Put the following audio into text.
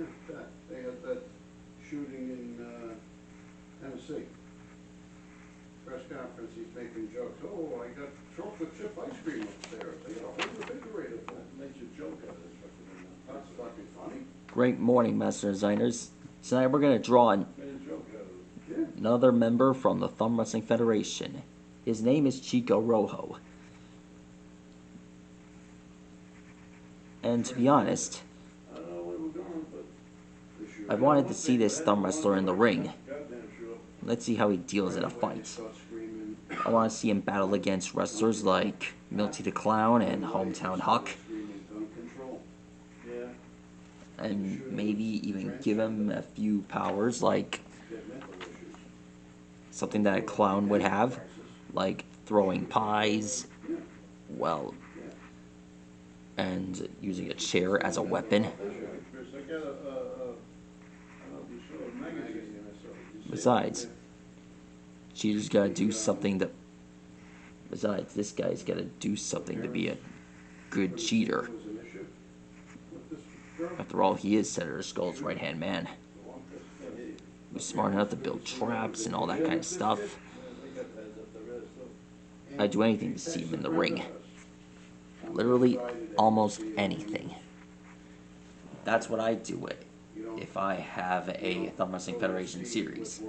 Yeah, that. They had that shooting in Tennessee. Press conference, he's making jokes. Oh, I got chocolate chip ice cream upstairs. They got a whole refrigerator full. Makes you joke out of this fucking. That's fucking funny. Great morning, Master Designers. Tonight we're going to draw another member from the Thumb Wrestling Federation. His name is Cheeko Rojo. And to be honest, I've wanted to see this thumb wrestler in the ring. Let's see how he deals in a fight. I want to see him battle against wrestlers like Milty the Clown and Hometown Huck. And maybe even give him a few powers like something that a clown would have, like throwing pies, well, and using a chair as a weapon. Besides, cheater's gotta do something to... Besides, this guy's gotta do something to be a good cheater. After all, he is Senator Skull's right-hand man. He's smart enough to build traps and all that kind of stuff. I'd do anything to see him in the ring. Literally almost anything. That's what I'd do it if I have a Thumb Wrestling Federation series.